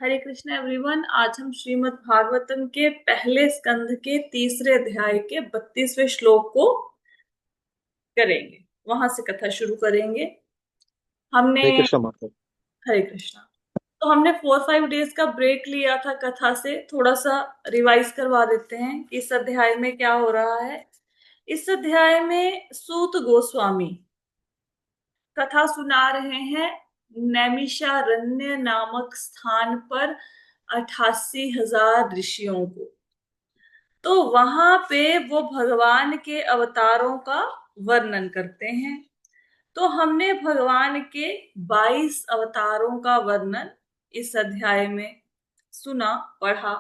हरे Krishna everyone. आज हम श्रीमद् भागवतम के पहले स्कंध के तीसरे अध्याय के 32वें श्लोक को करेंगे। वहां से कथा शुरू करेंगे। हमने हरे कृष्ण माता। हरे कृष्णा। तो हमने 4-5 डेज का ब्रेक लिया था कथा से। थोड़ा सा रिवाइज करवा देते हैं कि इस अध्याय में क्या हो रहा है। इस अध्याय में सूत गोस्वामी कथा सुना रहे हैं नैमिषारण्य नामक स्थान पर 88,000 ऋषियों को। तो वहां पे वो भगवान के अवतारों का वर्णन करते हैं। तो हमने भगवान के 22 अवतारों का वर्णन इस अध्याय में सुना, पढ़ा।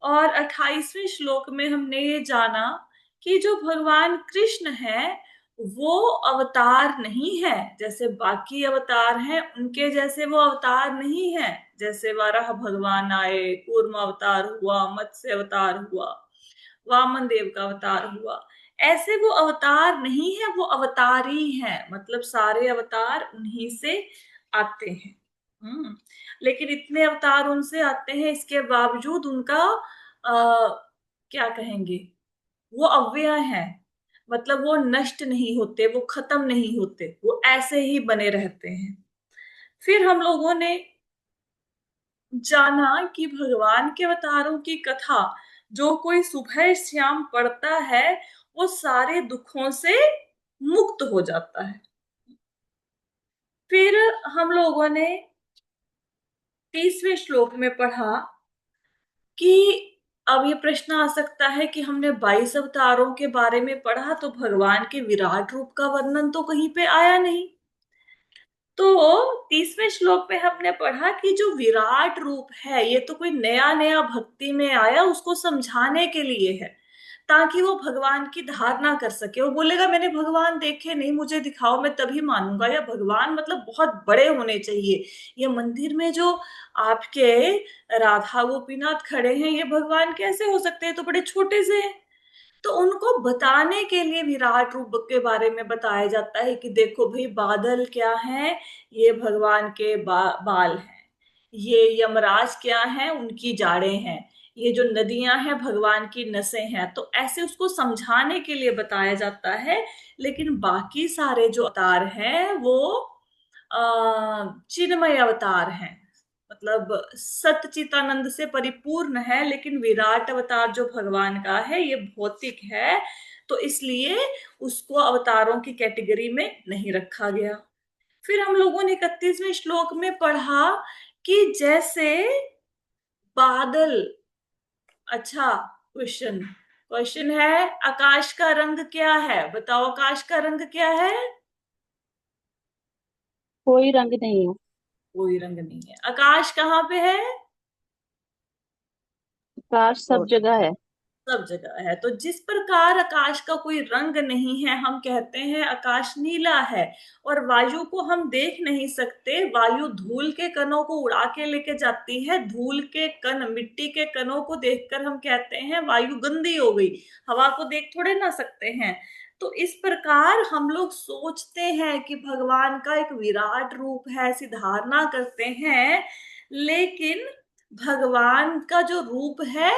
और 28वें श्लोक में हमने ये जाना कि जो भगवान कृष्ण है वो अवतार नहीं है, जैसे बाकी अवतार हैं उनके जैसे वो अवतार नहीं है। जैसे वाराह भगवान आए, कूर्म अवतार हुआ, मत्स्य अवतार हुआ, वामन देव का अवतार हुआ, ऐसे वो अवतार नहीं है, वो अवतारी है। मतलब सारे अवतार उन्हीं से आते हैं। लेकिन इतने अवतार उनसे आते हैं, इसके बावजूद उनका क्या कहेंगे, वो अव्यय है। मतलब वो नष्ट नहीं होते, वो खत्म नहीं होते, वो ऐसे ही बने रहते हैं। फिर हम लोगों ने जाना कि भगवान के अवतारों की कथा जो कोई सुबह शाम पढ़ता है वो सारे दुखों से मुक्त हो जाता है। फिर हम लोगों ने 30वें श्लोक में पढ़ा कि अब ये प्रश्न आ सकता है कि हमने 22 अवतारों के बारे में पढ़ा तो भगवान के विराट रूप का वर्णन तो कहीं पे आया नहीं। तो 30वें श्लोक में हमने पढ़ा कि जो विराट रूप है ये तो कोई नया नया भक्ति में आया, उसको समझाने के लिए है, ताकि वो भगवान की धारणा कर सके। वो बोलेगा मैंने भगवान देखे नहीं, मुझे दिखाओ मैं तभी मानूंगा। या भगवान मतलब बहुत बड़े होने चाहिए। ये मंदिर में जो आपके राधा गोपीनाथ खड़े हैं ये भगवान कैसे हो सकते हैं, तो बड़े छोटे से हैं। तो उनको बताने के लिए विराट रूप के बारे में बताया जाता है कि देखो भाई बादल क्या है, ये भगवान के बाल हैं। ये यमराज क्या है, उनकी जाड़ें हैं। ये जो नदियां हैं भगवान की नसें हैं। तो ऐसे उसको समझाने के लिए बताया जाता है। लेकिन बाकी सारे जो अवतार हैं वो चिन्मय अवतार हैं। मतलब सच्चिदानंद से परिपूर्ण है। लेकिन विराट अवतार जो भगवान का है ये भौतिक है, तो इसलिए उसको अवतारों की कैटेगरी में नहीं रखा गया। फिर हम लोगों ने 31वें श्लोक में पढ़ा कि जैसे बादल। अच्छा, क्वेश्चन क्वेश्चन है, आकाश का रंग क्या है? बताओ आकाश का रंग क्या है? कोई रंग नहीं है। कोई रंग नहीं है। आकाश कहाँ पे है? प्रकाश सब जगह है। सब जगह है। तो जिस प्रकार आकाश का कोई रंग नहीं है, हम कहते हैं आकाश नीला है। और वायु को हम देख नहीं सकते, वायु धूल के कणों को उड़ा के लेके जाती है। धूल के कण, मिट्टी के कणों को देखकर हम कहते हैं वायु गंदी हो गई। हवा को देख थोड़े ना सकते हैं। तो इस प्रकार हम लोग सोचते हैं कि भगवान का एक विराट रूप है, ऐसी धारणा करते हैं। लेकिन भगवान का जो रूप है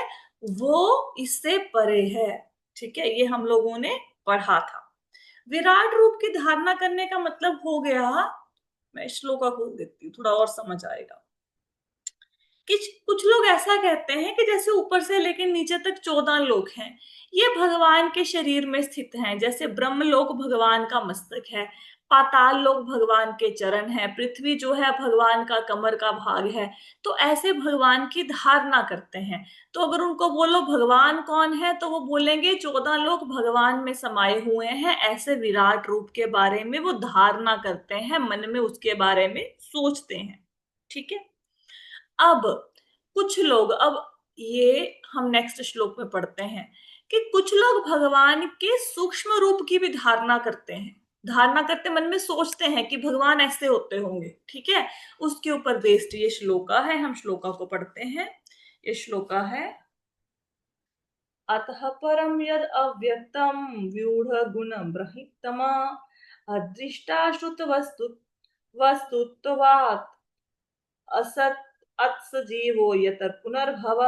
वो इससे परे है। ठीक है, ये हम लोगों ने पढ़ा था। विराट रूप की धारणा करने का मतलब हो गया, मैं श्लोका खोल देती हूँ थोड़ा और समझ आएगा। कि कुछ लोग ऐसा कहते हैं कि जैसे ऊपर से लेकर नीचे तक 14 लोग हैं, ये भगवान के शरीर में स्थित हैं। जैसे ब्रह्मलोक भगवान का मस्तक है, पाताल लोक भगवान के चरण है, पृथ्वी जो है भगवान का कमर का भाग है। तो ऐसे भगवान की धारणा करते हैं। तो अगर उनको बोलो भगवान कौन है तो वो बोलेंगे 14 लोग भगवान में समाये हुए हैं। ऐसे विराट रूप के बारे में वो धारणा करते हैं, मन में उसके बारे में सोचते हैं। ठीक है। अब कुछ लोग, अब ये हम नेक्स्ट श्लोक में पढ़ते हैं कि कुछ लोग भगवान के सूक्ष्म रूप की भी धारणा करते हैं। धारणा करते मन में सोचते हैं कि भगवान ऐसे होते होंगे। ठीक है। उसके ऊपर बेस्ड ये श्लोका है, हम श्लोका को पढ़ते हैं। ये श्लोका है, अतः परम यद अव्यक्तम व्यूढ़ गुण ब्रहितमा अदृष्टा श्रुत वस्तुत्वात् असत अत्स जीवो यतर पुनर्भव।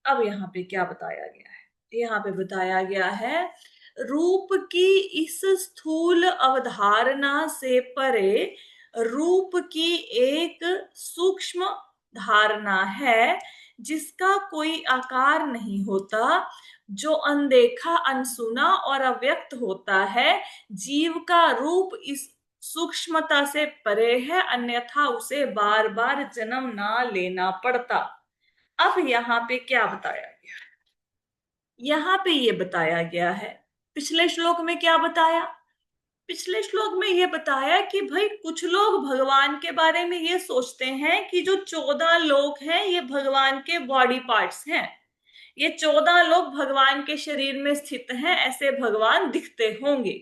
अब यहाँ पे क्या बताया गया है? यहाँ पे बताया गया है रूप की इस स्थूल अवधारणा से परे रूप की एक सूक्ष्म धारणा है जिसका कोई आकार नहीं होता, जो अनदेखा, अनसुना और अव्यक्त होता है। जीव का रूप इस सूक्ष्मता से परे है, अन्यथा उसे बार बार जन्म ना लेना पड़ता। अब यहाँ पे क्या बताया गया? यहाँ पे ये बताया गया है, पिछले श्लोक में क्या बताया? पिछले श्लोक में ये बताया कि भाई कुछ लोग भगवान के बारे में ये सोचते हैं कि जो 14 लोग हैं ये भगवान के बॉडी पार्ट्स हैं, ये 14 लोग भगवान के शरीर में स्थित हैं, ऐसे भगवान दिखते होंगे।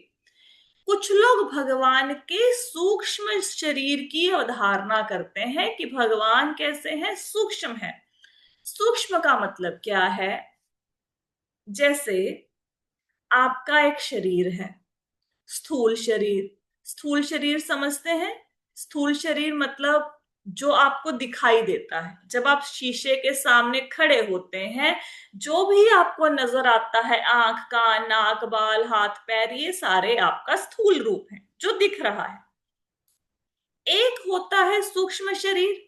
कुछ लोग भगवान के सूक्ष्म शरीर की अवधारणा करते हैं कि भगवान कैसे हैं, सूक्ष्म है। सूक्ष्म का मतलब क्या है? जैसे आपका एक शरीर है, स्थूल शरीर। स्थूल शरीर समझते हैं? स्थूल शरीर मतलब जो आपको दिखाई देता है, जब आप शीशे के सामने खड़े होते हैं, जो भी आपको नजर आता है, आंख, कान, नाक, बाल, हाथ, पैर, ये सारे आपका स्थूल रूप है जो दिख रहा है। एक होता है सूक्ष्म शरीर।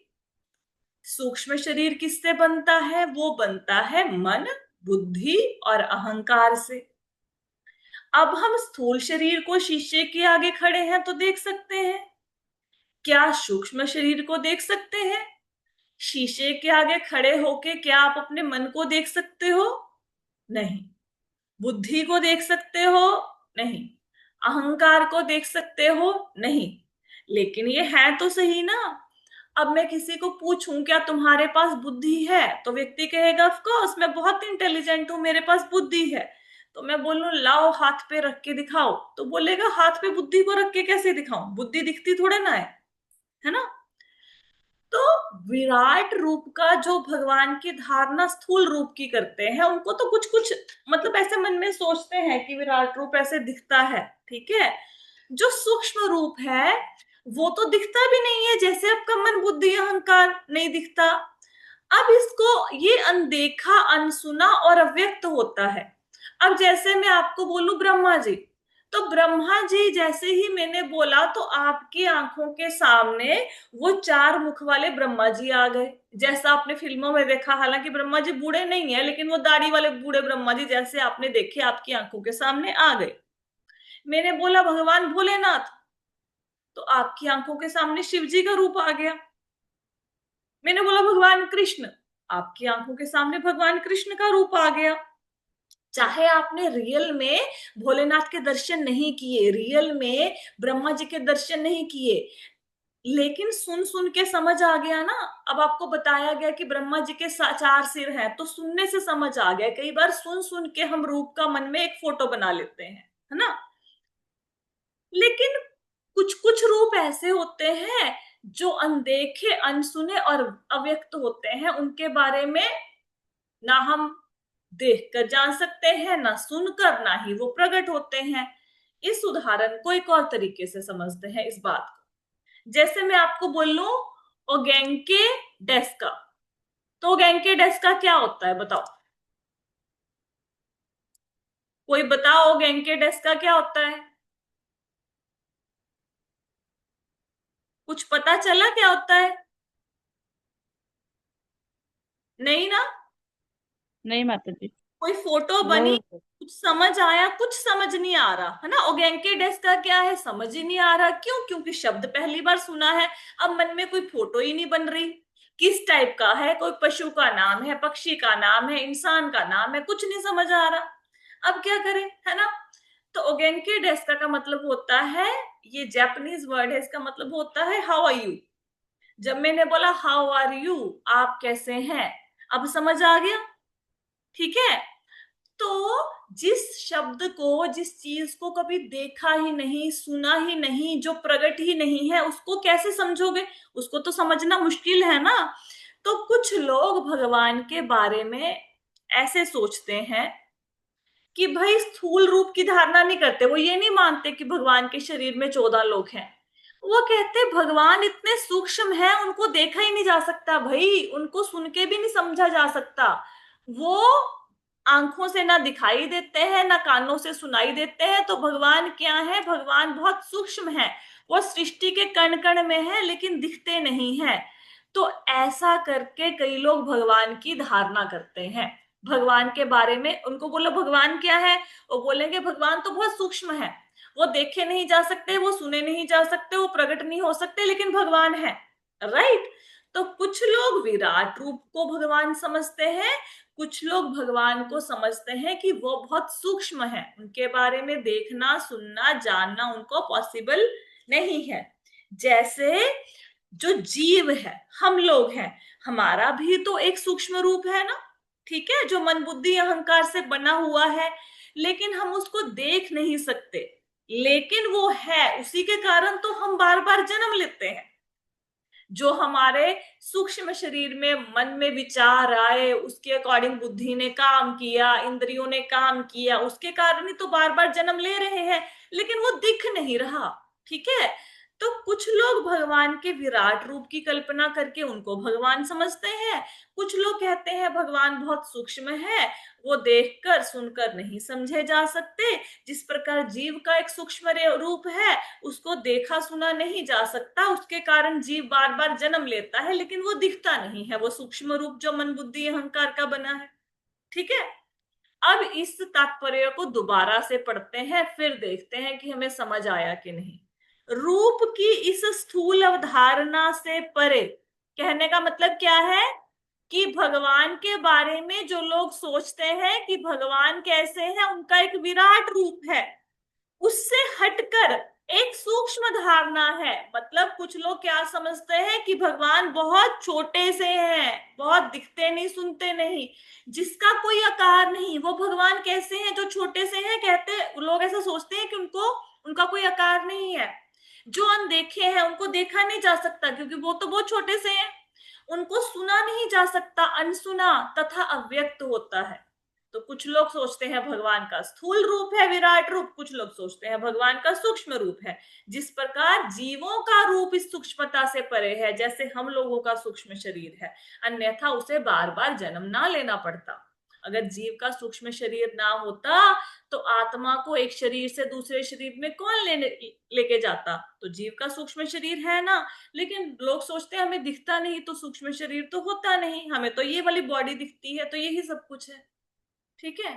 सूक्ष्म शरीर किससे बनता है? वो बनता है मन, बुद्धि और अहंकार से। अब हम स्थूल शरीर को शीशे के आगे खड़े हैं तो देख सकते हैं। क्या सूक्ष्म शरीर को देख सकते हैं? शीशे के आगे खड़े होके क्या आप अपने मन को देख सकते हो? नहीं। बुद्धि को देख सकते हो? नहीं। अहंकार को देख सकते हो? नहीं। लेकिन ये है तो सही ना। अब मैं किसी को पूछूं क्या तुम्हारे पास बुद्धि है, तो व्यक्ति कहेगा ऑफ कोर्स मैं बहुत इंटेलिजेंट हूं, मेरे पास बुद्धि है। तो मैं बोलूं लाओ हाथ पे रख के दिखाओ, तो बोलेगा हाथ पे बुद्धि को रख के कैसे दिखाऊं, बुद्धि दिखती थोड़े ना है ना। तो विराट रूप का जो भगवान की धारणा स्थूल रूप की करते हैं, उनको तो कुछ कुछ मतलब ऐसे मन में सोचते हैं कि विराट रूप ऐसे दिखता है, ठीक है। जो सूक्ष्म रूप है वो तो दिखता भी नहीं है, जैसे आपका मन, बुद्धि, अहंकार नहीं दिखता। अब इसको ये अनदेखा, अनसुना और अव्यक्त होता है। अब जैसे मैं आपको बोलूं ब्रह्मा जी, तो ब्रह्मा जी जैसे ही मैंने बोला तो आपकी आंखों के सामने वो 4 मुख वाले ब्रह्मा जी आ गए, जैसा आपने फिल्मों में देखा। हालांकि ब्रह्मा जी बूढ़े नहीं है, लेकिन वो दाढ़ी वाले बूढ़े ब्रह्मा जी जैसे आपने देखे आपकी आंखों के सामने आ गए। मैंने बोला भगवान भोलेनाथ, तो आपकी आंखों के सामने शिव जी का रूप आ गया। मैंने बोला भगवान कृष्ण, आपकी आंखों के सामने भगवान कृष्ण का रूप आ गया। चाहे आपने रियल में भोलेनाथ के दर्शन नहीं किए, रियल में ब्रह्मा जी के दर्शन नहीं किए, लेकिन सुन सुन के समझ आ गया ना। अब आपको बताया गया कि ब्रह्मा जी के 4 सिर हैं, तो सुनने से समझ आ गया। कई बार सुन सुन के हम रूप का मन में एक फोटो बना लेते हैं, है ना। लेकिन कुछ कुछ रूप ऐसे होते हैं जो अनदेखे, अनसुने और अव्यक्त होते हैं, उनके बारे में ना हम देख कर जान सकते हैं, ना सुनकर, ना ही वो प्रकट होते हैं। इस उदाहरण को एक और तरीके से समझते हैं इस बात को। जैसे मैं आपको बोलूं ओगेंके डेस्का, तो ओगेंके डेस्का क्या होता है बताओ? कोई बताओ ओगेंके डेस्का क्या होता है? कुछ पता चला क्या होता है? नहीं ना। नहीं माता जी। कोई फोटो बनी, वो कुछ समझ आया, कुछ समझ नहीं आ रहा, है ना। ओगेंके डेस्का क्या है, समझ ही नहीं आ रहा। क्यों? क्योंकि शब्द पहली बार सुना है। अब मन में कोई फोटो ही नहीं बन रही, किस टाइप का है, कोई पशु का नाम है, पक्षी का नाम है, इंसान का नाम है, कुछ नहीं समझ आ रहा। अब क्या करें, है ना। तो ओगेंके डेस्का का मतलब होता है, ये जापानीज वर्ड है, इसका मतलब होता है हाउ आर यू। जब मैंने बोला हाउ आर यू, आप कैसे हैं, अब समझ आ गया, ठीक है। तो जिस शब्द को, जिस चीज को कभी देखा ही नहीं, सुना ही नहीं, जो प्रकट ही नहीं है, उसको कैसे समझोगे? उसको तो समझना मुश्किल है ना। तो कुछ लोग भगवान के बारे में ऐसे सोचते हैं कि भाई स्थूल रूप की धारणा नहीं करते, वो ये नहीं मानते कि भगवान के शरीर में 14 लोग हैं। वो कहते भगवान इतने सूक्ष्म है, उनको देखा ही नहीं जा सकता भाई, उनको सुन के भी नहीं समझा जा सकता। वो आंखों से ना दिखाई देते हैं ना कानों से सुनाई देते हैं, तो भगवान क्या है? भगवान बहुत सूक्ष्म है। वो सृष्टि के कण कण में है लेकिन दिखते नहीं है। तो ऐसा करके कई लोग भगवान की धारणा करते हैं। भगवान के बारे में उनको बोलो भगवान क्या है, वो बोलेंगे भगवान तो बहुत सूक्ष्म है, वो देखे नहीं जा सकते, वो सुने नहीं जा सकते, वो प्रकट नहीं हो सकते, लेकिन भगवान है। राइट। तो कुछ लोग विराट रूप को भगवान समझते हैं, कुछ लोग भगवान को समझते हैं कि वो बहुत सूक्ष्म है, उनके बारे में देखना सुनना जानना उनको पॉसिबल नहीं है। जैसे जो जीव है, हम लोग हैं, हमारा भी तो एक सूक्ष्म रूप है ना, ठीक है, जो मन बुद्धि अहंकार से बना हुआ है, लेकिन हम उसको देख नहीं सकते, लेकिन वो है, उसी के कारण तो हम बार बार जन्म लेते हैं। जो हमारे सूक्ष्म शरीर में मन में विचार आए, उसके अकॉर्डिंग बुद्धि ने काम किया, इंद्रियों ने काम किया, उसके कारण ही तो बार बार जन्म ले रहे हैं, लेकिन वो दिख नहीं रहा। ठीक है। तो कुछ लोग भगवान के विराट रूप की कल्पना करके उनको भगवान समझते हैं, कुछ लोग कहते हैं भगवान बहुत सूक्ष्म है, वो देखकर सुनकर नहीं समझे जा सकते। जिस प्रकार जीव का एक सूक्ष्म रूप है, उसको देखा सुना नहीं जा सकता, उसके कारण जीव बार बार जन्म लेता है, लेकिन वो दिखता नहीं है, वो सूक्ष्म रूप जो मन बुद्धि अहंकार का बना है। ठीक है। अब इस तात्पर्य को दोबारा से पढ़ते हैं, फिर देखते हैं कि हमें समझ आया कि नहीं। रूप की इस स्थूल अवधारणा से परे, कहने का मतलब क्या है? कि भगवान के बारे में जो लोग सोचते हैं कि भगवान कैसे हैं, उनका एक विराट रूप है, उससे हटकर एक सूक्ष्म धारणा है। मतलब कुछ लोग क्या समझते हैं कि भगवान बहुत छोटे से हैं, बहुत दिखते नहीं सुनते नहीं, जिसका कोई आकार नहीं, वो भगवान कैसे हैं जो छोटे से हैं? कहते लोग ऐसा सोचते हैं कि उनको उनका कोई आकार नहीं है। जो अनदेखे हैं उनको देखा नहीं जा सकता क्योंकि वो तो बहुत छोटे से हैं। उनको सुना नहीं जा सकता, अनसुना तथा अव्यक्त होता है। तो कुछ लोग सोचते हैं भगवान का स्थूल रूप है विराट रूप, कुछ लोग सोचते हैं भगवान का सूक्ष्म रूप है। जिस प्रकार जीवों का रूप इस सूक्ष्मता से परे है, जैसे हम लोगों का सूक्ष्म शरीर है, अन्यथा उसे बार बार जन्म ना लेना पड़ता। अगर जीव का सूक्ष्म शरीर ना होता तो आत्मा को एक शरीर से दूसरे शरीर में कौन लेके जाता? तो जीव का सूक्ष्म शरीर है ना। लेकिन लोग सोचते हैं हमें दिखता नहीं, तो सूक्ष्म शरीर तो होता नहीं, हमें तो ये वाली बॉडी दिखती है, तो यही सब कुछ है। ठीक है।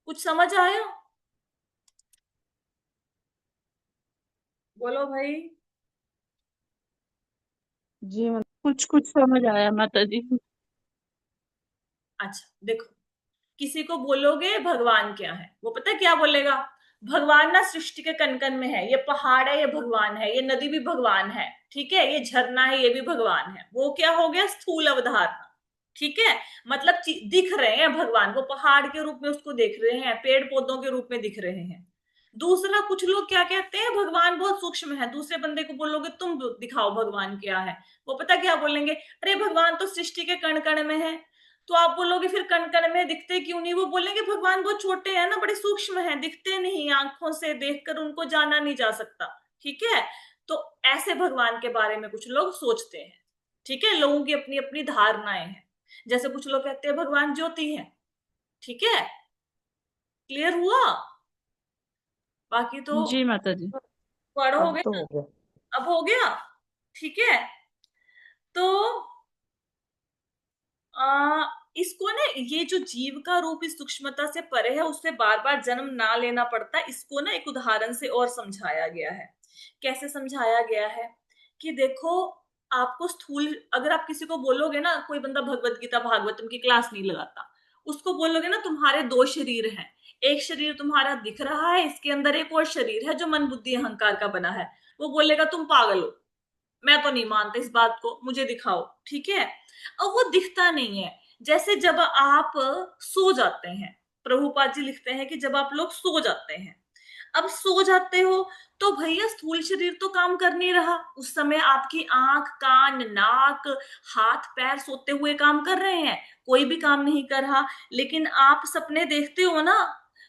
कुछ समझ आया? बोलो भाई। जी मतलब कुछ कुछ समझ आया माता जी। अच्छा देखो, किसी को बोलोगे भगवान क्या है, वो पता है क्या बोलेगा? भगवान ना सृष्टि के कण कण में है, ये पहाड़ है ये भगवान है, ये नदी भी भगवान है, ठीक है, ये झरना है ये भी भगवान है। वो क्या हो गया? स्थूल अवधारणा। ठीक है। मतलब दिख रहे हैं भगवान, वो पहाड़ के रूप में उसको देख रहे हैं, पेड़ पौधों के रूप में दिख रहे हैं। दूसरा, कुछ लोग क्या कहते हैं, भगवान बहुत सूक्ष्म है, दूसरे बंदे को बोलोगे तुम दिखाओ भगवान क्या है, वो पता क्या बोलेंगे? अरे भगवान तो सृष्टि के कण कण में है। तो आप बोलोगे फिर कण कण में दिखते क्यों नहीं? वो बोलेंगे भगवान बहुत छोटे हैं ना, बड़े सूक्ष्म हैं, दिखते नहीं, आंखों से देखकर उनको जाना नहीं जा सकता। ठीक है। तो ऐसे भगवान के बारे में कुछ लोग सोचते हैं। ठीक है, लोगों की अपनी अपनी धारणाएं हैं। जैसे कुछ लोग कहते हैं भगवान ज्योति है। ठीक है। क्लियर हुआ? बाकी तो जी माता जी। अब पढ़ोगे तो ना। हो गया। अब हो गया। ठीक है। तो आ, इसको ना, ये जो जीव का रूप इस सूक्ष्मता से परे है, उससे बार बार जन्म ना लेना पड़ता, इसको ना एक उदाहरण से और समझाया गया है। कैसे समझाया गया है? कि देखो, आपको स्थूल, अगर आप किसी को बोलोगे ना, कोई बंदा भगवत गीता भागवतम की क्लास नहीं लगाता, उसको बोलोगे ना तुम्हारे दो शरीर हैं, एक शरीर तुम्हारा दिख रहा है, इसके अंदर एक और शरीर है जो मन बुद्धि अहंकार का बना है, वो बोलेगा तुम पागल हो, मैं तो नहीं मानता इस बात को, मुझे दिखाओ। ठीक है। अब वो दिखता नहीं है। जैसे जब आप सो जाते हैं, प्रभुपाद जी लिखते हैं कि जब आप लोग सो जाते हैं, अब सो जाते हो तो भैया स्थूल शरीर तो काम कर नहीं रहा, उस समय आपकी आंख कान नाक हाथ पैर सोते हुए काम कर रहे हैं, कोई भी काम नहीं कर रहा। लेकिन आप सपने देखते हो ना,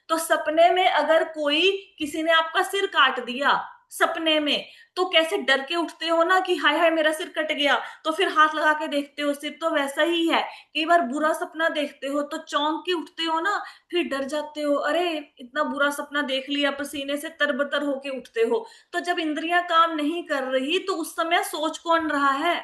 तो सपने में अगर कोई, किसी ने आपका सिर काट दिया, सपने में, तो कैसे डर के उठते हो ना कि हाय हाय मेरा सिर कट गया, तो फिर हाथ लगा के देखते हो सिर, तो वैसा ही है। कई बार बुरा सपना देखते हो तो चौंक के उठते हो ना, फिर डर जाते हो, अरे इतना बुरा सपना देख लिया, पसीने से तरबतर होके उठते हो। तो जब इंद्रियां काम नहीं कर रही तो उस समय सोच कौन रहा है,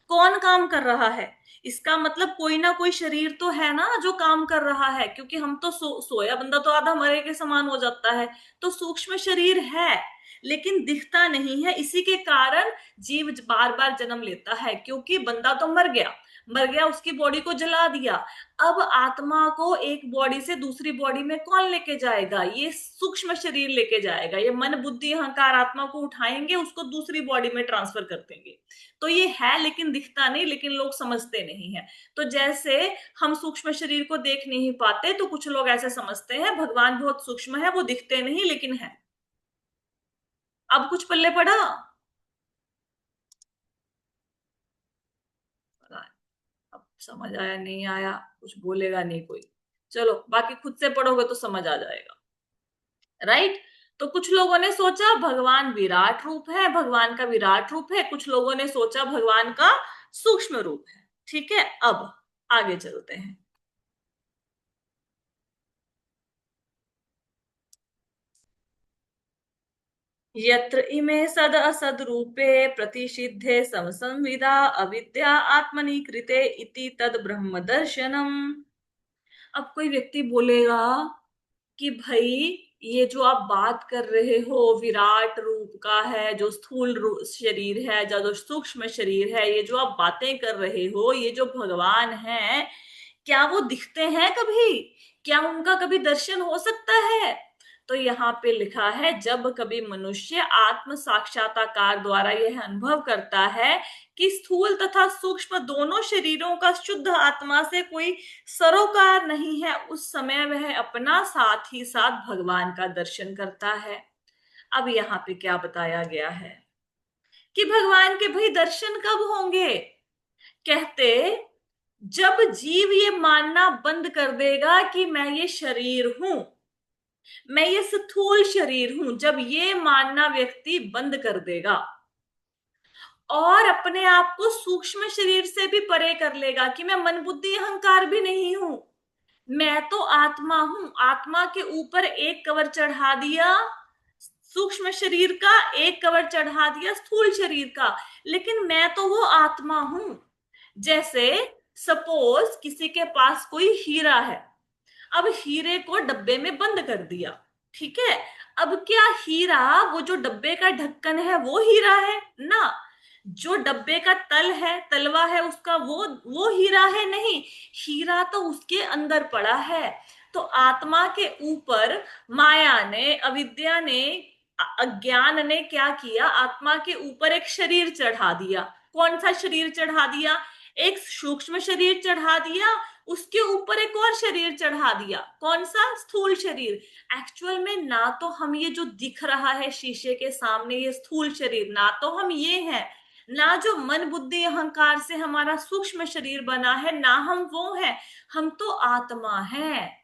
कौन काम कर रहा है? इसका मतलब कोई ना कोई शरीर तो है ना जो काम कर रहा है, क्योंकि हम तो सोया बंदा तो आधा मरे के समान हो जाता है। तो सूक्ष्म शरीर है लेकिन दिखता नहीं है, इसी के कारण जीव बार बार जन्म लेता है, क्योंकि बंदा तो मर गया, मर गया, उसकी बॉडी को जला दिया। अब आत्मा को एक बॉडी से दूसरी बॉडी में कौन लेके जाएगा? ये सूक्ष्म शरीर लेके जाएगा। ये मन बुद्धि अहंकार आत्मा को उठाएंगे, उसको दूसरी बॉडी में ट्रांसफर कर देंगे। तो ये है लेकिन दिखता नहीं, लेकिन लोग समझते नहीं है। तो जैसे हम सूक्ष्म शरीर को देख नहीं पाते, तो कुछ लोग ऐसे समझते हैं भगवान बहुत सूक्ष्म है, वो दिखते नहीं लेकिन है। अब कुछ पल्ले पड़ा? अब समझ आया नहीं आया, कुछ बोलेगा नहीं कोई। चलो बाकी खुद से पढ़ोगे तो समझ आ जाएगा, राइट? तो कुछ लोगों ने सोचा भगवान विराट रूप है, भगवान का विराट रूप है, कुछ लोगों ने सोचा भगवान का सूक्ष्म रूप है। ठीक है, अब आगे चलते हैं। यत्र इमे सद असद रूपे प्रतिषिद्धे समसंविदा अविद्या आत्मनि कृते इति तद ब्रह्म दर्शनम। अब कोई व्यक्ति बोलेगा कि भाई ये जो आप बात कर रहे हो विराट रूप का है, जो स्थूल शरीर है, जो सूक्ष्म शरीर है, ये जो आप बातें कर रहे हो, ये जो भगवान है, क्या वो दिखते हैं कभी? क्या उनका कभी दर्शन हो सकता है? तो यहाँ पे लिखा है जब कभी मनुष्य आत्म साक्षात्कार द्वारा यह अनुभव करता है कि स्थूल तथा सूक्ष्म दोनों शरीरों का शुद्ध आत्मा से कोई सरोकार नहीं है, उस समय वह अपना साथ ही साथ भगवान का दर्शन करता है। अब यहाँ पे क्या बताया गया है कि भगवान के भाई दर्शन कब होंगे? कहते जब जीव ये मानना बंद कर देगा कि मैं ये शरीर हूं, मैं ये स्थूल शरीर हूं, जब ये मानना व्यक्ति बंद कर देगा और अपने आप को सूक्ष्म शरीर से भी परे कर लेगा कि मैं मन बुद्धि अहंकार भी नहीं हूं, मैं तो आत्मा हूं, आत्मा के ऊपर एक कवर चढ़ा दिया सूक्ष्म शरीर का, एक कवर चढ़ा दिया स्थूल शरीर का, लेकिन मैं तो वो आत्मा हूं। जैसे सपोज किसी के पास कोई हीरा है, अब हीरे को डब्बे में बंद कर दिया, ठीक है? अब क्या हीरा, वो जो डब्बे का ढक्कन है वो हीरा है ना? जो डब्बे का तल है, तलवा है उसका, वो हीरा है? नहीं, हीरा तो उसके अंदर पड़ा है। तो आत्मा के ऊपर माया ने, अविद्या ने, अज्ञान ने क्या किया? आत्मा के ऊपर एक शरीर चढ़ा दिया। कौन सा शरीर चढ़ा दिया? एक सूक्ष्म शरीर चढ़ा दिया, उसके ऊपर एक और शरीर चढ़ा दिया। कौन सा? स्थूल शरीर। एक्चुअल में ना तो हम ये जो दिख रहा है शीशे के सामने ये स्थूल शरीर, ना तो हम ये हैं, ना जो मन बुद्धि अहंकार से हमारा सूक्ष्म शरीर बना है, ना हम वो हैं, हम तो आत्मा हैं।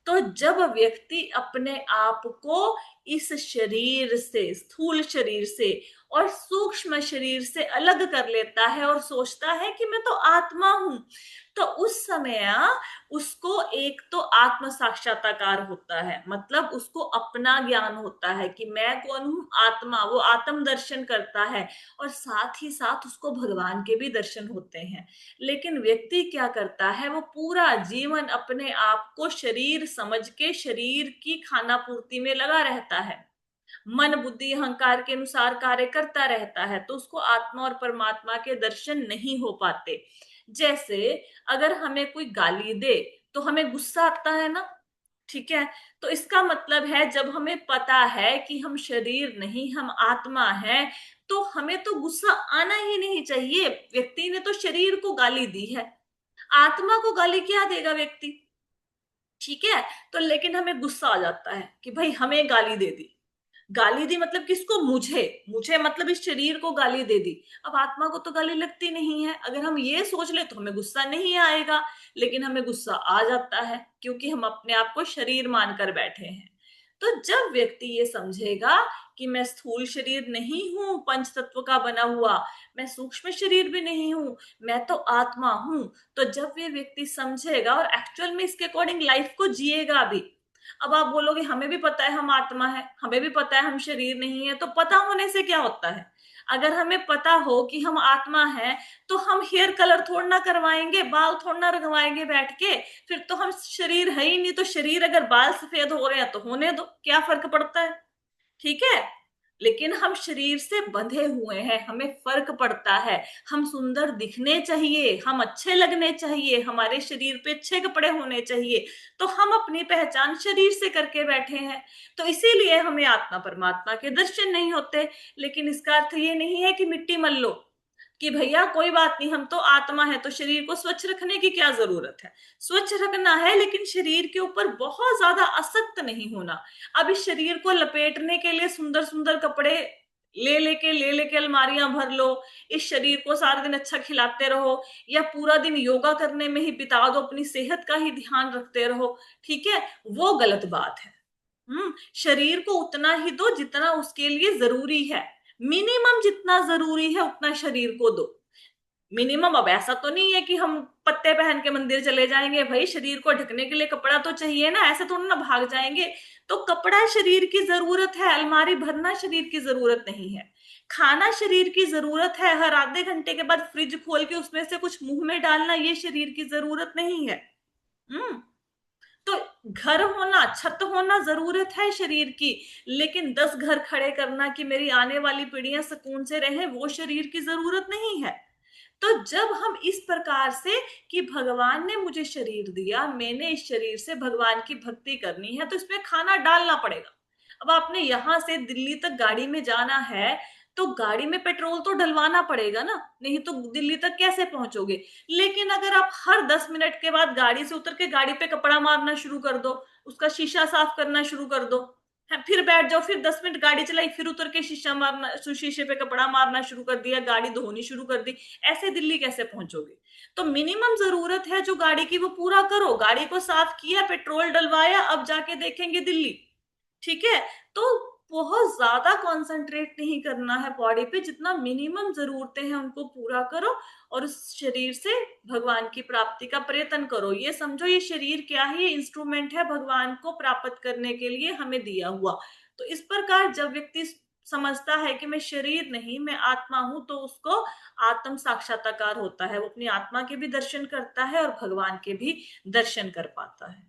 तो जब व्यक्ति अपने आप को इस शरीर से, स्थूल शरीर से और सूक्ष्म शरीर से अलग कर लेता है और सोचता है कि मैं तो आत्मा हूं, तो उस समय उसको एक तो आत्म साक्षात्कार होता है, मतलब उसको अपना ज्ञान होता है कि मैं कौन हूं, आत्मा, वो आत्म दर्शन करता है, और साथ ही साथ उसको भगवान के भी दर्शन होते हैं। लेकिन व्यक्ति क्या करता है, वो पूरा जीवन अपने आप को शरीर समझ के शरीर की खाना पूर्ति में लगा रहता है, मन बुद्धि अहंकार के अनुसार कार्य करता रहता है, तो उसको आत्मा और परमात्मा के दर्शन नहीं हो पाते। जैसे अगर हमें कोई गाली दे तो हमें गुस्सा आता है ना, ठीक है? तो इसका मतलब है जब हमें पता है कि हम शरीर नहीं, हम आत्मा है, तो हमें तो गुस्सा आना ही नहीं चाहिए। व्यक्ति ने तो शरीर को गाली दी है, आत्मा को गाली क्या देगा व्यक्ति? ठीक है? तो लेकिन हमें गुस्सा आ जाता है कि भाई हमें गाली दे दी, गाली दी मतलब किसको? मुझे, मुझे मतलब इस शरीर को गाली दे दी। अब आत्मा को तो गाली लगती नहीं है, अगर हम ये सोच ले तो हमें गुस्सा नहीं आएगा, लेकिन हमें गुस्सा आ जाता है क्योंकि हम अपने आप को शरीर मानकर बैठे हैं। तो जब व्यक्ति ये समझेगा कि मैं स्थूल शरीर नहीं हूं पंच तत्व का बना हुआ, मैं सूक्ष्म शरीर भी नहीं हूं, मैं तो आत्मा हूं, तो जब ये व्यक्ति समझेगा और एक्चुअल में इसके अकॉर्डिंग लाइफ को जिएगा भी। अब आप बोलोगे हमें भी पता है हम आत्मा है, हमें भी पता है हम शरीर नहीं है, तो पता होने से क्या होता है? अगर हमें पता हो कि हम आत्मा है तो हम हेयर कलर थोड़ा ना करवाएंगे, बाल थोड़ा ना रंगवाएंगे बैठ के, फिर तो हम शरीर है ही नहीं। तो शरीर अगर बाल सफेद हो रहे हैं तो होने दो, क्या फर्क पड़ता है? ठीक है। लेकिन हम शरीर से बंधे हुए हैं, हमें फर्क पड़ता है। हम सुंदर दिखने चाहिए, हम अच्छे लगने चाहिए, हमारे शरीर पे अच्छे कपड़े होने चाहिए, तो हम अपनी पहचान शरीर से करके बैठे हैं। तो इसीलिए हमें आत्मा परमात्मा के दर्शन नहीं होते। लेकिन इसका अर्थ ये नहीं है कि मिट्टी मल लो कि भैया कोई बात नहीं, हम तो आत्मा है तो शरीर को स्वच्छ रखने की क्या जरूरत है। स्वच्छ रखना है, लेकिन शरीर के ऊपर बहुत ज्यादा आसक्त नहीं होना। अब इस शरीर को लपेटने के लिए सुंदर सुंदर कपड़े ले लेके अलमारियां भर लो, इस शरीर को सारा दिन अच्छा खिलाते रहो, या पूरा दिन योगा करने में ही बिता दो, अपनी सेहत का ही ध्यान रखते रहो, ठीक है, वो गलत बात है। शरीर को उतना ही दो जितना उसके लिए जरूरी है। मिनिमम जितना जरूरी है उतना शरीर को दो। मिनिमम, अब ऐसा तो नहीं है कि हम पत्ते पहन के मंदिर चले जाएंगे, भाई शरीर को ढकने के लिए कपड़ा तो चाहिए ना, ऐसे थोड़ा ना भाग जाएंगे। तो कपड़ा शरीर की जरूरत है, अलमारी भरना शरीर की जरूरत नहीं है। खाना शरीर की जरूरत है, हर आधे घंटे के बाद फ्रिज खोल के उसमें से कुछ मुंह में डालना ये शरीर की जरूरत नहीं है। हम्म तो घर होना, छत होना जरूरत है शरीर की, लेकिन 10 घर खड़े करना कि मेरी आने वाली पीढ़ियां सुकून से रहें, वो शरीर की जरूरत नहीं है। तो जब हम इस प्रकार से कि भगवान ने मुझे शरीर दिया, मैंने इस शरीर से भगवान की भक्ति करनी है, तो इसमें खाना डालना पड़ेगा। अब आपने यहां से दिल्ली तक गाड़ी में जाना है तो गाड़ी में पेट्रोल तो डलवाना पड़ेगा ना, नहीं तो दिल्ली तक कैसे पहुंचोगे। लेकिन अगर आप हर 10 मिनट के बाद गाड़ी से उतर के गाड़ी पे कपड़ा मारना शुरू कर दो, उसका शीशा साफ करना शुरू कर दो, है, फिर बैठ जाओ, फिर 10 मिनट गाड़ी चलाई, फिर उतर के शीशे पे कपड़ा मारना शुरू कर दिया, गाड़ी धोनी शुरू कर दी, ऐसे दिल्ली कैसे पहुंचोगे? तो मिनिमम जरूरत है जो गाड़ी की वो पूरा करो। गाड़ी को साफ किया, पेट्रोल डलवाया, अब जाके देखेंगे दिल्ली। ठीक है। तो बहुत ज्यादा कंसंट्रेट नहीं करना है बॉडी पे, जितना मिनिमम जरूरतें हैं उनको पूरा करो और उस शरीर से भगवान की प्राप्ति का प्रयत्न करो। ये समझो ये शरीर क्या है, ये इंस्ट्रूमेंट है भगवान को प्राप्त करने के लिए हमें दिया हुआ। तो इस प्रकार जब व्यक्ति समझता है कि मैं शरीर नहीं मैं आत्मा हूं, तो उसको आत्म साक्षात्कार होता है, वो अपनी आत्मा के भी दर्शन करता है और भगवान के भी दर्शन कर पाता है।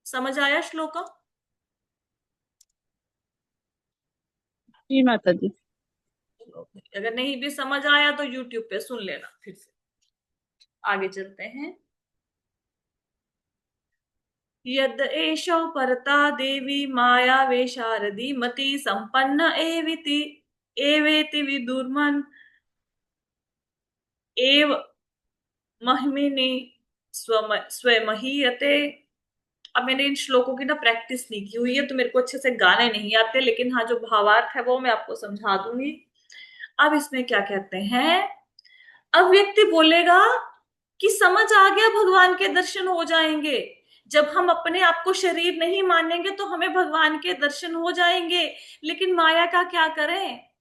समझ आया श्लोका? जी माता जी। अगर नहीं भी समझ आया तो यूट्यूब पे सुन लेना फिर से। आगे चलते हैं। यद एषौ परता देवी माया वेशारदी मति संपन्न एविति एवेति विदुर्मन एव महिमिनी स्वमहीयते। अब मैंने इन श्लोकों की ना प्रैक्टिस नहीं की हुई है तो मेरे को अच्छे से गाने नहीं आते, लेकिन हाँ जो भावार्थ है वो मैं आपको समझा दूंगी। अब इसमें क्या कहते हैं, अब व्यक्ति बोलेगा कि समझ आ गया भगवान के दर्शन हो जाएंगे। जब हम अपने आप को शरीर नहीं मानेंगे तो हमें भगवान के दर्शन हो जाएंगे। लेकिन माया का क्या करें?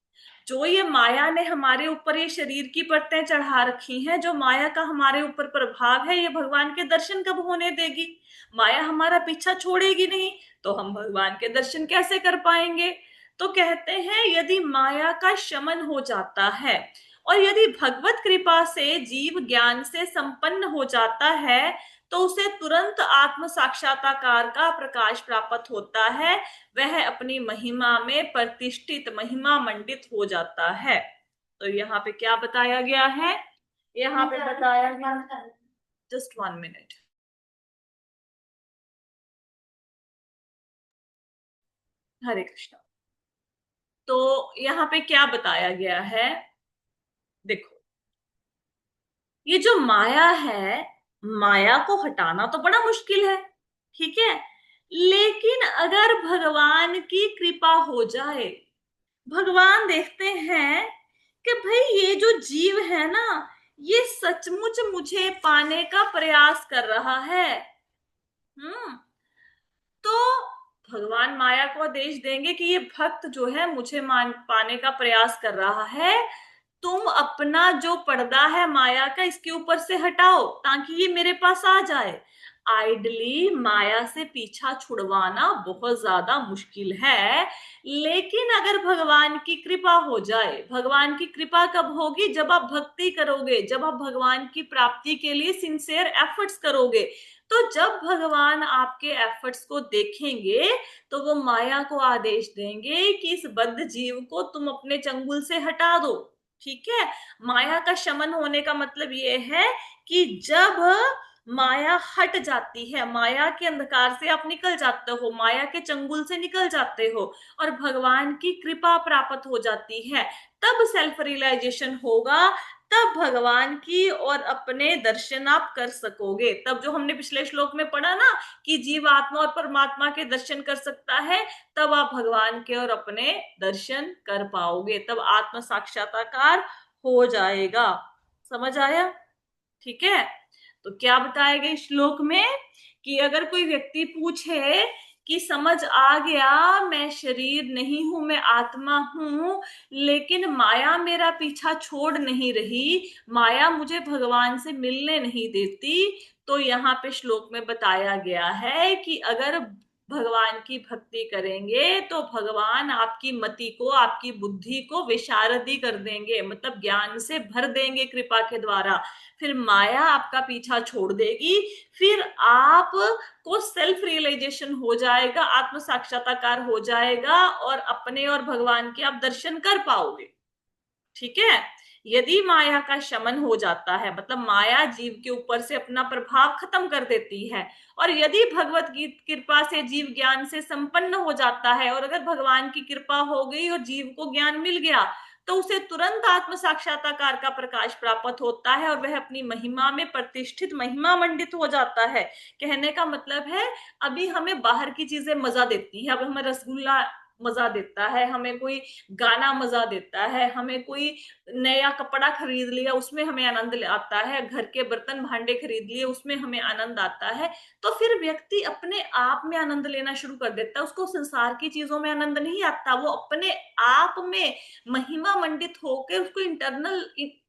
जो ये माया ने हमारे ऊपर ये शरीर की परतें चढ़ा रखी हैं, जो माया का हमारे ऊपर प्रभाव है, ये भगवान के दर्शन कब होने देगी? माया हमारा पीछा छोड़ेगी नहीं तो हम भगवान के दर्शन कैसे कर पाएंगे? तो कहते हैं यदि माया का शमन हो जाता है और यदि भगवत कृपा से जीव ज्ञान से संपन्न हो जाता है तो उसे तुरंत आत्म साक्षात्कार का प्रकाश प्राप्त होता है। वह अपनी महिमा में प्रतिष्ठित महिमा मंडित हो जाता है। तो यहाँ पे क्या बताया गया है? यहाँ पे बताया गया, जस्ट 1 मिनट। हरे कृष्णा। तो यहाँ पे क्या बताया गया है? देखो, ये जो माया है, माया को हटाना तो बड़ा मुश्किल है, ठीक है, लेकिन अगर भगवान की कृपा हो जाए, भगवान देखते हैं कि भाई ये जो जीव है ना, ये सचमुच मुझे पाने का प्रयास कर रहा है। हम्म तो भगवान माया को आदेश देंगे कि ये भक्त जो है मुझे मान पाने का प्रयास कर रहा है, तुम अपना जो पर्दा है माया का इसके ऊपर से हटाओ ताकि ये मेरे पास आ जाए। आइडली माया से पीछा छुड़वाना बहुत ज्यादा मुश्किल है, लेकिन अगर भगवान की कृपा हो जाए, भगवान की कृपा कब होगी? जब आप भक्ति करोगे, जब आप भगवान की प्राप्ति के लिए सिंसियर एफर्ट्स करोगे। तो जब भगवान आपके एफर्ट्स को देखेंगे तो वो माया को आदेश देंगे कि इस बद्ध जीव को तुम अपने चंगुल से हटा दो। ठीक है। माया का शमन होने का मतलब ये है कि जब माया हट जाती है, माया के अंधकार से आप निकल जाते हो, माया के चंगुल से निकल जाते हो और भगवान की कृपा प्राप्त हो जाती है, तब सेल्फ रियलाइजेशन होगा, तब भगवान की और अपने दर्शन आप कर सकोगे। तब जो हमने पिछले श्लोक में पढ़ा ना कि जीव आत्मा और परमात्मा के दर्शन कर सकता है, तब आप भगवान के और अपने दर्शन कर पाओगे, तब आत्म साक्षात्कार हो जाएगा। समझ आया? ठीक है। तो क्या बताया गया इस श्लोक में कि अगर कोई व्यक्ति पूछे कि समझ आ गया मैं शरीर नहीं हूं, मैं आत्मा हूं, लेकिन माया मेरा पीछा छोड़ नहीं रही, माया मुझे भगवान से मिलने नहीं देती, तो यहाँ पे श्लोक में बताया गया है कि अगर भगवान की भक्ति करेंगे तो भगवान आपकी मति को, आपकी बुद्धि को विशारदी कर देंगे, मतलब ज्ञान से भर देंगे कृपा के द्वारा। फिर माया आपका पीछा छोड़ देगी, फिर आप को सेल्फ रियलाइजेशन हो जाएगा, आत्म साक्षात्कार हो जाएगा और अपने और भगवान के आप दर्शन कर पाओगे। ठीक है। यदि माया का शमन हो जाता है, मतलब माया जीव के ऊपर से अपना प्रभाव खत्म कर देती है, और यदि भगवत गीत कृपा से जीव ज्ञान से संपन्न हो जाता है, और अगर भगवान की कृपा हो गई और जीव को ज्ञान मिल गया, तो उसे तुरंत आत्म साक्षात्कार का प्रकाश प्राप्त होता है और वह अपनी महिमा में प्रतिष्ठित, महिमा मंडित हो जाता है। कहने का मतलब है, अभी हमें बाहर की चीजें मजा देती है, अब हमें रसगुल्ला मजा देता है, हमें कोई गाना मजा देता है, हमें कोई नया कपड़ा खरीद लिया उसमें हमें आनंद आता है, घर के बर्तन भांडे खरीद लिए उसमें हमें आनंद आता है, तो फिर व्यक्ति अपने आप में आनंद लेना शुरू कर देता है, उसको संसार की चीजों में आनंद नहीं आता, वो अपने आप में महिमा मंडित होकर उसको इंटरनल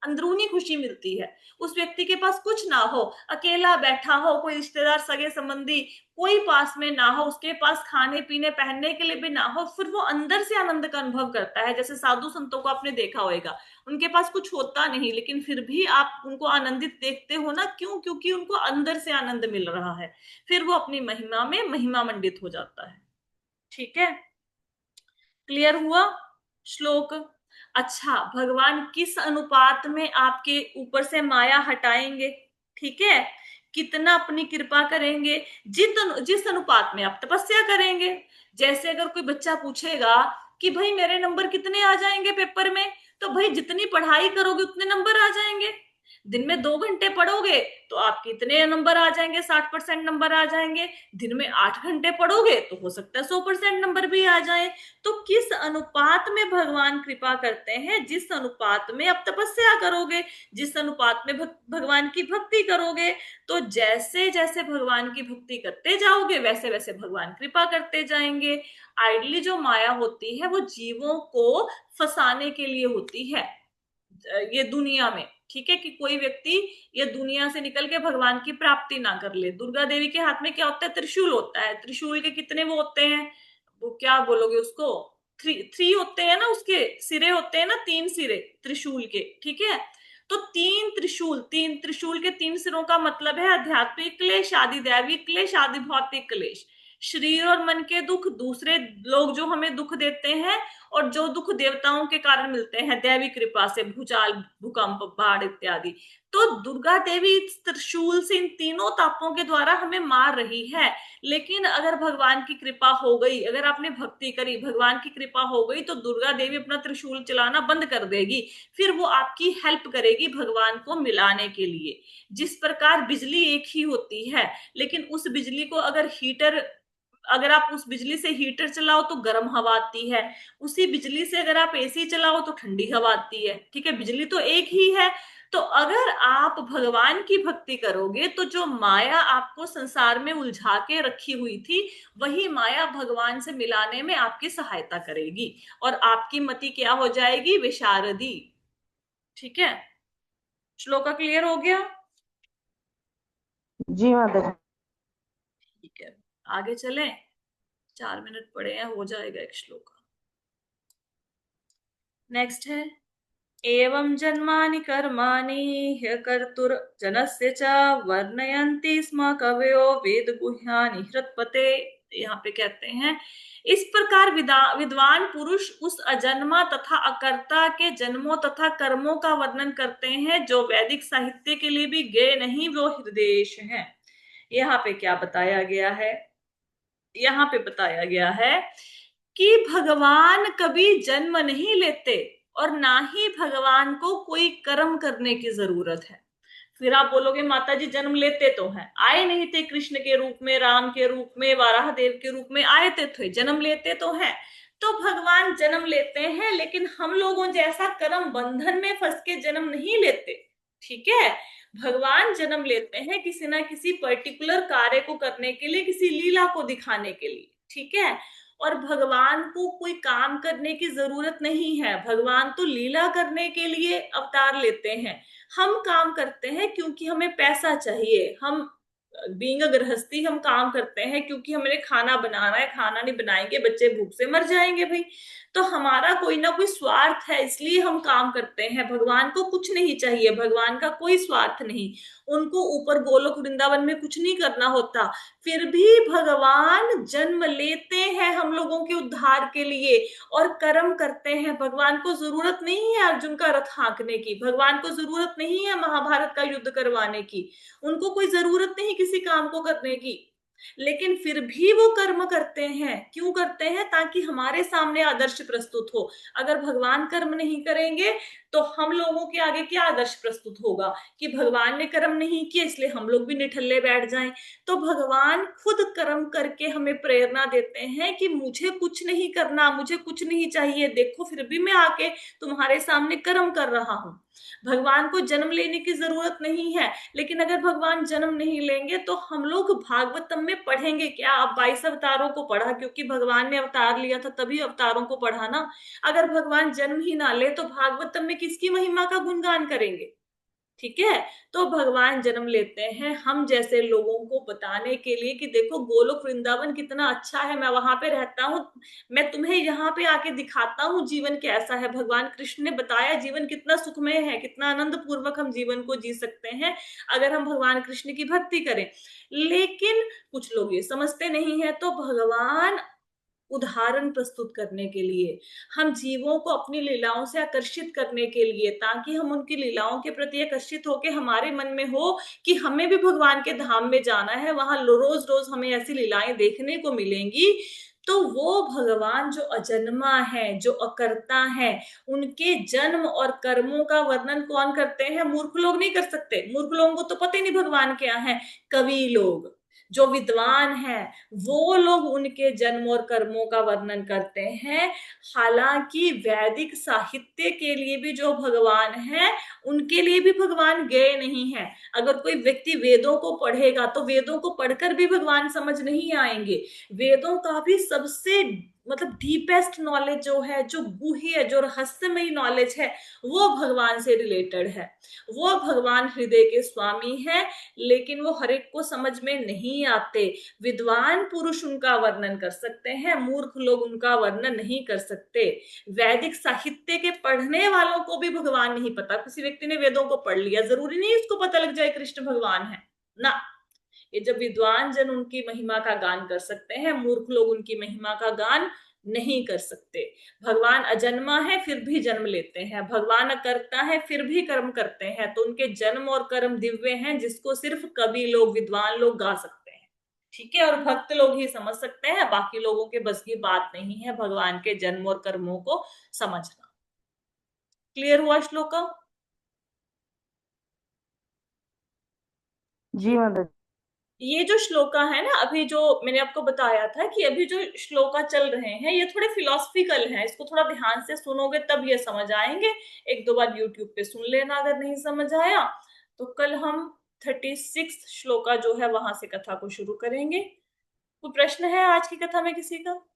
अंदरूनी खुशी मिलती है। उस व्यक्ति के पास कुछ ना हो, अकेला बैठा हो, कोई रिश्तेदार सगे संबंधी कोई पास में ना हो, उसके पास खाने पीने पहनने के लिए भी ना हो, फिर वो अंदर से आनंद का अनुभव करता है। जैसे साधु संतों को आपने देखा होगा, उनके पास कुछ होता नहीं लेकिन फिर भी आप उनको आनंदित देखते हो ना, क्यों? क्योंकि उनको अंदर से आनंद मिल रहा है, फिर वो अपनी महिमा में महिमा मंडित हो जाता है। ठीक है। क्लियर हुआ श्लोक? अच्छा, भगवान किस अनुपात में आपके ऊपर से माया हटाएंगे? ठीक है। कितना अपनी कृपा करेंगे? जिस अनुपात में आप तपस्या करेंगे। जैसे अगर कोई बच्चा पूछेगा कि भाई मेरे नंबर कितने आ जाएंगे पेपर में, तो भाई जितनी पढ़ाई करोगे उतने नंबर आ जाएंगे। दिन में 2 घंटे पढ़ोगे तो आपके इतने नंबर आ जाएंगे, 60% नंबर आ जाएंगे। दिन में 8 घंटे पढ़ोगे तो हो सकता है 100% नंबर भी आ जाए। तो किस अनुपात में भगवान कृपा करते हैं? जिस अनुपात में आप तपस्या करोगे, जिस अनुपात में भगवान की भक्ति करोगे। तो जैसे जैसे भगवान की भक्ति करते जाओगे वैसे वैसे भगवान कृपा करते जाएंगे। आइडली जो माया होती है वो जीवों को फंसाने के लिए होती है ये दुनिया में। ठीक है, कि कोई व्यक्ति ये दुनिया से निकल के भगवान की प्राप्ति ना कर ले। दुर्गा देवी के हाथ में क्या होता है? त्रिशूल होता है। त्रिशूल के कितने वो होते हैं, वो क्या बोलोगे उसको, थ्री थ्री होते हैं ना, उसके सिरे होते हैं ना, 3 सिरे त्रिशूल के। ठीक है। तो 3 त्रिशूल, 3 त्रिशूल के 3 सिरों का मतलब है आध्यात्मिक क्लेश, आदि दैविक क्लेश, आदि भौतिक क्लेश। शरीर और मन के दुख, दूसरे लोग जो हमें दुख देते हैं, और जो दुख देवताओं के कारण मिलते हैं दैवी कृपा से, भूचाल, भूकंप, बाढ़ इत्यादि। तो दुर्गा देवी त्रिशूल से इन तीनों तापों के द्वारा हमें मार रही है। लेकिन अगर भगवान की कृपा हो गई, अगर आपने भक्ति करी, भगवान की कृपा हो गई, तो दुर्गा देवी अपना त्रिशूल चलाना बंद कर देगी, फिर वो आपकी हेल्प करेगी भगवान को मिलाने के लिए। जिस प्रकार बिजली एक ही होती है, लेकिन उस बिजली को अगर हीटर अगर आप उस बिजली से हीटर चलाओ तो गर्म हवा आती है, उसी बिजली से अगर आप एसी चलाओ तो ठंडी हवा आती है। ठीक है, बिजली तो एक ही है। तो अगर आप भगवान की भक्ति करोगे तो जो माया आपको संसार में उलझा के रखी हुई थी, वही माया भगवान से मिलाने में आपकी सहायता करेगी, और आपकी मति क्या हो जाएगी? विशारदी। ठीक है, श्लोका क्लियर हो गया? जी माता जी। ठीक है, आगे चलें। 4 मिनट पड़े हैं, हो जाएगा एक श्लोक। नेक्स्ट है, एवं जन्मानि कर्माणि ह्यकर्तुर्जनस्य च वर्णयन्ति स्म कवयो वेद गुह्यानि हृत्पते। यहाँ पे कहते हैं, इस प्रकार विद्वान पुरुष उस अजन्मा तथा अकर्ता के जन्मों तथा कर्मों का वर्णन करते हैं जो वैदिक साहित्य के लिए भी गे नहीं, वो हृदेश हैं। यहाँ पे क्या बताया गया है? यहाँ पे बताया गया है कि भगवान कभी जन्म नहीं लेते, और ना ही भगवान को कोई कर्म करने की जरूरत है। फिर आप बोलोगे माता जी जन्म लेते तो हैं, आए नहीं थे कृष्ण के रूप में, राम के रूप में, वाराह देव के रूप में आए थे, जन्म लेते तो हैं। तो भगवान जन्म लेते हैं, लेकिन हम लोगों जैसा कर्म बंधन में फंस के जन्म नहीं लेते। ठीक है, भगवान जन्म लेते हैं किसी ना किसी पर्टिकुलर कार्य को करने के लिए, किसी लीला को दिखाने के लिए। ठीक है, और भगवान को कोई काम करने की जरूरत नहीं है, भगवान तो लीला करने के लिए अवतार लेते हैं। हम काम करते हैं क्योंकि हमें पैसा चाहिए, हम बीइंग अ गृहस्थी हम काम करते हैं क्योंकि हमें खाना बनाना है, खाना नहीं बनाएंगे बच्चे भूख से मर जाएंगे भाई। तो हमारा कोई ना कोई स्वार्थ है, इसलिए हम काम करते हैं। भगवान को कुछ नहीं चाहिए, भगवान का कोई स्वार्थ नहीं, उनको ऊपर गोलोक वृंदावन में कुछ नहीं करना होता। फिर भी भगवान जन्म लेते हैं हम लोगों के उद्धार के लिए, और कर्म करते हैं। भगवान को जरूरत नहीं है अर्जुन का रथ हाँकने की, भगवान को जरूरत नहीं है महाभारत का युद्ध करवाने की, उनको कोई जरूरत नहीं किसी काम को करने की। लेकिन फिर भी वो कर्म करते हैं। क्यों करते हैं? ताकि हमारे सामने आदर्श प्रस्तुत हो। अगर भगवान कर्म नहीं करेंगे तो हम लोगों के आगे क्या आदर्श प्रस्तुत होगा? कि भगवान ने कर्म नहीं किए इसलिए हम लोग भी निठल्ले बैठ जाएं। तो भगवान खुद कर्म करके हमें प्रेरणा देते हैं कि मुझे कुछ नहीं करना, मुझे कुछ नहीं चाहिए, देखो फिर भी मैं आके तुम्हारे सामने कर्म कर रहा हूं। भगवान को जन्म लेने की जरूरत नहीं है, लेकिन अगर भगवान जन्म नहीं लेंगे तो हम लोग भागवतम में पढ़ेंगे क्या? अब 22 अवतारों को पढ़ा क्योंकि भगवान ने अवतार लिया था, तभी अवतारों को पढ़ा ना। अगर भगवान जन्म ही ना ले तो भागवतम में किसकी महिमा का गुणगान करेंगे? ठीक है, तो भगवान जन्म लेते हैं हम जैसे लोगों को बताने के लिए कि देखो गोलोक वृंदावन कितना अच्छा है, मैं वहां पे रहता हूँ, मैं तुम्हें यहाँ पे आके दिखाता हूँ जीवन कैसा है। भगवान कृष्ण ने बताया जीवन कितना सुखमय है, कितना आनंद पूर्वक हम जीवन को जी सकते हैं अगर हम भगवान कृष्ण की भक्ति करें। लेकिन कुछ लोग ये समझते नहीं है। तो भगवान उदाहरण प्रस्तुत करने के लिए, हम जीवों को अपनी लीलाओं से आकर्षित करने के लिए, ताकि हम उनकी लीलाओं के प्रति आकर्षित होकर हमारे मन में हो कि हमें भी भगवान के धाम में जाना है, वहां रोज रोज हमें ऐसी लीलाएं देखने को मिलेंगी। तो वो भगवान जो अजन्मा है, जो अकर्ता है, उनके जन्म और कर्मों का वर्णन कौन करते हैं? मूर्ख लोग नहीं कर सकते। मूर्ख लोगों को तो पता ही नहीं भगवान क्या है। कवि लोग जो विद्वान हैं, वो लोग उनके जन्म और कर्मों का वर्णन करते हैं। हालांकि वैदिक साहित्य के लिए भी जो भगवान है, उनके लिए भी भगवान गए नहीं है। अगर कोई व्यक्ति वेदों को पढ़ेगा तो वेदों को पढ़कर भी भगवान समझ नहीं आएंगे। वेदों का भी सबसे मतलब डीपेस्ट नॉलेज जो है, जो गुह्य, जो रहस्यमयी नॉलेज है, वो भगवान से रिलेटेड है। वो भगवान हृदय के स्वामी है, लेकिन वो हर एक को समझ में नहीं आते। विद्वान पुरुष उनका वर्णन कर सकते हैं, मूर्ख लोग उनका वर्णन नहीं कर सकते। वैदिक साहित्य के पढ़ने वालों को भी भगवान नहीं पता। किसी व्यक्ति ने वेदों को पढ़ लिया, जरूरी नहीं उसको पता लग जाए कृष्ण भगवान है ना। ये जब विद्वान जन उनकी महिमा का गान कर सकते हैं, मूर्ख लोग उनकी महिमा का गान नहीं कर सकते। भगवान अजन्मा है फिर भी जन्म लेते हैं, भगवान अकर्ता है फिर भी कर्म करते हैं, तो उनके जन्म और कर्म दिव्य हैं, जिसको सिर्फ कवि लोग, विद्वान लोग गा सकते हैं। ठीक है, और भक्त लोग ही समझ सकते हैं, बाकी लोगों के बस की बात नहीं है भगवान के जन्म और कर्मों को समझना। क्लियर हुआ श्लोका? जी माता जी। ये जो श्लोका है ना, अभी जो मैंने आपको बताया था कि अभी जो श्लोका चल रहे हैं ये थोड़े फिलोसफिकल हैं, इसको थोड़ा ध्यान से सुनोगे तब ये समझ आएंगे। एक दो बार यूट्यूब पे सुन लेना अगर नहीं समझ आया। तो कल हम 36 श्लोका जो है वहां से कथा को शुरू करेंगे। कोई प्रश्न है आज की कथा में किसी का?